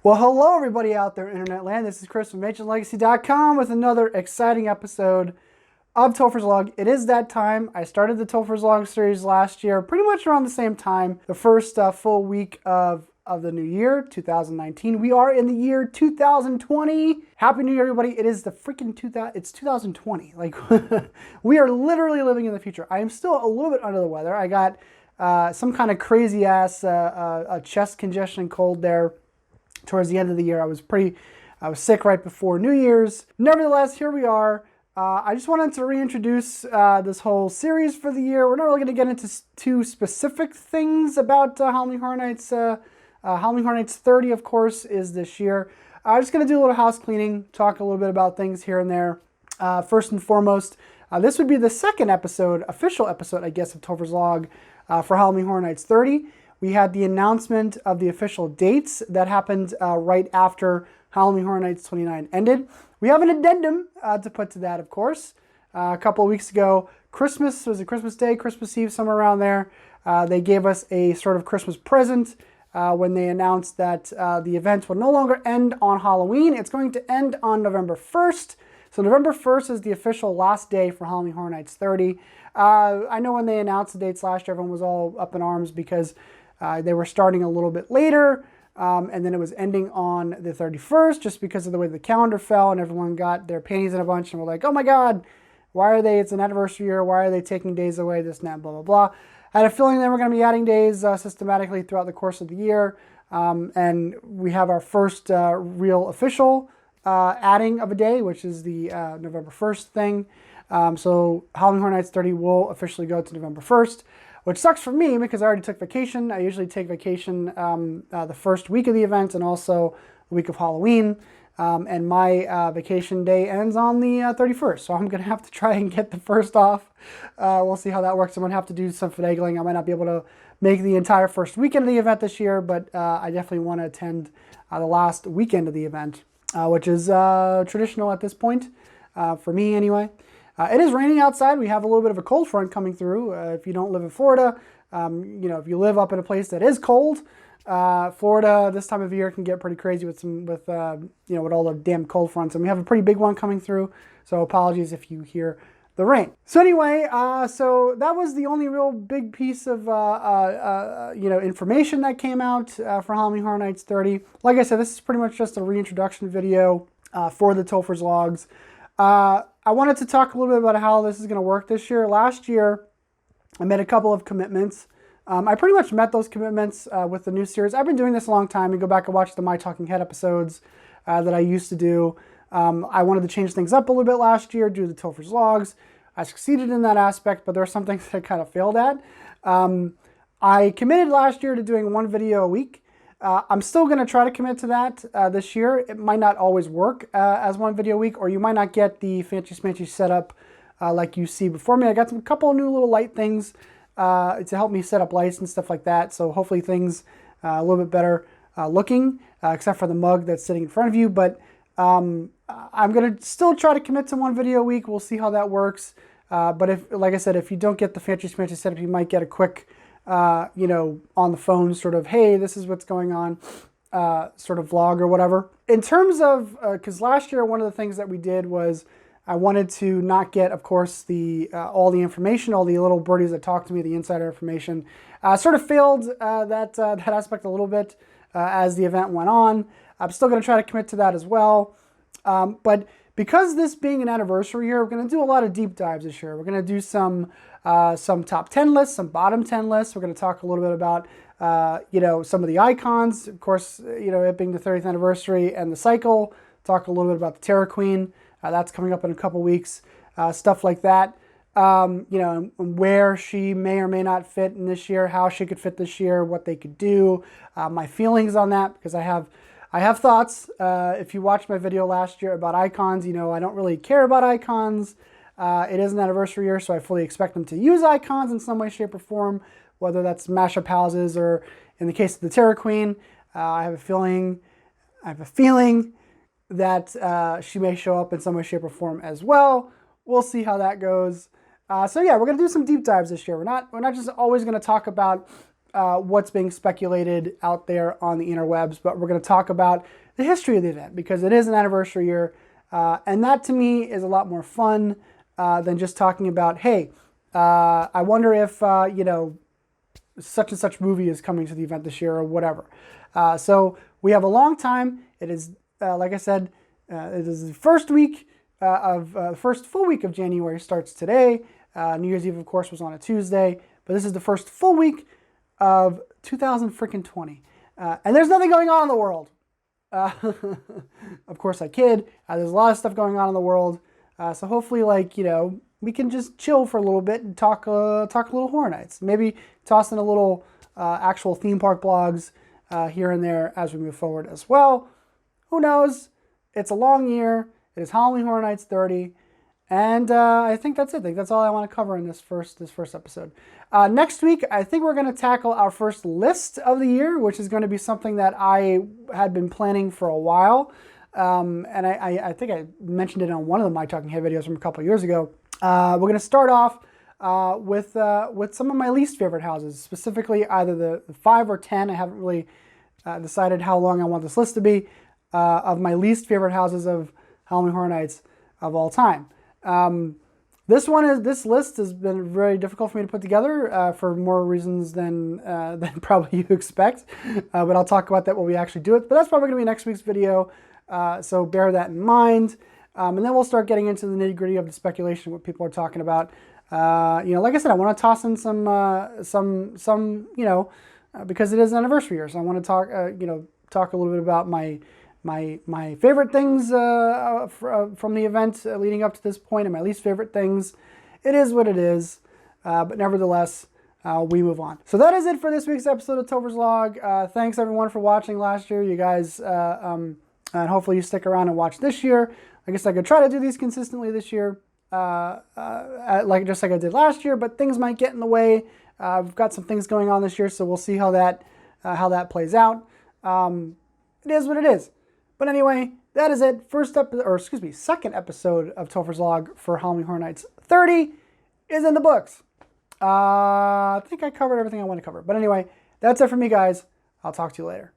Well, hello everybody out there in internet land. This is Chris from AncientLegacy.com with another exciting episode of Topher's Log. It is that time. I started the Topher's Log series last year, pretty much around the same time, the first full week of the new year, 2019. We are in the year 2020. Happy New Year, everybody. It is the freaking it's 2020. Like, we are literally living in the future. I am still a little bit under the weather. I got some kind of crazy ass chest congestion cold there towards the end of the year. I was sick right before New Year's. Nevertheless, here we are. I just wanted to reintroduce this whole series for the year. We're not really going to get into too specific things about Halloween Horror Nights. Halloween Horror Nights 30, of course, is this year. I'm just going to do a little house cleaning, talk a little bit about things here and there. First and foremost, this would be the second episode, official episode, I guess, of Topher's Log for Halloween Horror Nights 30. We had the announcement of the official dates that happened right after Halloween Horror Nights 29 ended. We have an addendum to put to that, of course. A couple of weeks ago, Christmas, was it Christmas Day, Christmas Eve, somewhere around there, they gave us a sort of Christmas present when they announced that the event will no longer end on Halloween. It's going to end on November 1st. So November 1st is the official last day for Halloween Horror Nights 30. I know when they announced the dates last year, everyone was all up in arms because they were starting a little bit later, and then it was ending on the 31st just because of the way the calendar fell, and everyone got their panties in a bunch and were like, oh my God, why are they, it's an anniversary year, why are they taking days away, this and that, blah, blah, blah. I had a feeling they were going to be adding days systematically throughout the course of the year, and we have our first real official adding of a day, which is the November 1st thing. So Halloween Horror Nights 30 will officially go to November 1st. Which sucks for me because I already took vacation. I usually take vacation the first week of the event and also the week of Halloween. And my vacation day ends on the 31st. So I'm going to have to try and get the first off. We'll see how that works. I'm going to have to do some finagling. I might not be able to make the entire first weekend of the event this year, but I definitely want to attend the last weekend of the event, which is traditional at this point, for me anyway. It is raining outside. We have a little bit of a cold front coming through. If you don't live in Florida, if you live up in a place that is cold, Florida this time of year can get pretty crazy with all the damn cold fronts. And we have a pretty big one coming through. So apologies if you hear the rain. So anyway, so that was the only real big piece of information that came out for Halloween Horror Nights 30. Like I said, this is pretty much just a reintroduction video for the Topher's Logs. I wanted to talk a little bit about how this is going to work this year. Last year, I made a couple of commitments. I pretty much met those commitments with the new series. I've been doing this a long time. You go back and watch the My Talking Head episodes that I used to do. I wanted to change things up a little bit last year, do the Topher's Logs. I succeeded in that aspect, but there are some things that I kind of failed at. I committed last year to doing one video a week. I'm still going to try to commit to that this year. It might not always work as one video a week, or you might not get the fancy smancy setup like you see before me. I got a couple of new little light things to help me set up lights and stuff like that. So hopefully things a little bit better looking, except for the mug that's sitting in front of you. But I'm going to still try to commit to one video a week. We'll see how that works. But if, like I said, if you don't get the fancy smancy setup, you might get a quick on the phone sort of, hey, this is what's going on, sort of vlog or whatever. In terms of, because last year one of the things that we did was I wanted to not get, of course, the all the information, all the little birdies that talk to me, the insider information. Sort of failed that aspect a little bit as the event went on. I'm still going to try to commit to that as well. But because this being an anniversary year, we're going to do a lot of deep dives this year. We're going to do some top 10 lists, some bottom 10 lists. We're going to talk a little bit about, some of the icons. Of course, it being the 30th anniversary and the cycle. Talk a little bit about the Terror Queen. That's coming up in a couple weeks. Stuff like that. Where she may or may not fit in this year, how she could fit this year, what they could do, my feelings on that, because I have thoughts. If you watched my video last year about icons, I don't really care about icons. It is an anniversary year, so I fully expect them to use icons in some way, shape, or form, whether that's mashup houses or, in the case of the Terror Queen, I have a feeling that she may show up in some way, shape, or form as well. We'll see how that goes. So yeah, we're gonna do some deep dives this year. We're not just always gonna talk about what's being speculated out there on the interwebs, but we're going to talk about the history of the event because it is an anniversary year. And that to me is a lot more fun than just talking about, hey, I wonder if, such and such movie is coming to the event this year or whatever. So we have a long time. It is, like I said, it is the first week first full week of January starts today. New Year's Eve, of course, was on a Tuesday, but this is the first full week of 2020. And there's nothing going on in the world. Of course, I kid. There's a lot of stuff going on in the world. So hopefully, we can just chill for a little bit and talk a little Horror Nights. Maybe toss in a little actual theme park blogs here and there as we move forward as well. Who knows? It's a long year. It is Halloween Horror Nights 30. And I think that's it. I think that's all I want to cover in this first episode. Next week, I think we're going to tackle our first list of the year, which is going to be something that I had been planning for a while. And I think I mentioned it on one of the My Talking Head videos from a couple years ago. We're going to start off with some of my least favorite houses, specifically either the 5 or 10. I haven't really decided how long I want this list to be, of my least favorite houses of Halloween Horror Nights of all time. This list has been very difficult for me to put together for more reasons than probably you expect. But I'll talk about that when we actually do it. But that's probably going to be next week's video. So bear that in mind. And then we'll start getting into the nitty gritty of the speculation, what people are talking about. Like I said, I want to toss in some, because it is an anniversary year. So I want to talk a little bit about my favorite things from the event leading up to this point, and my least favorite things. It is what it is, but nevertheless, we move on. So that is it for this week's episode of Topher's Log. Thanks everyone for watching last year, you guys, and hopefully you stick around and watch this year. I guess I could try to do these consistently this year, like I did last year, but things might get in the way. I've got some things going on this year, so we'll see how that plays out. It is what it is. But anyway, that is it. Second episode of Topher's Log for Halloween Horror Nights 30 is in the books. I think I covered everything I want to cover. But anyway, that's it for me, guys. I'll talk to you later.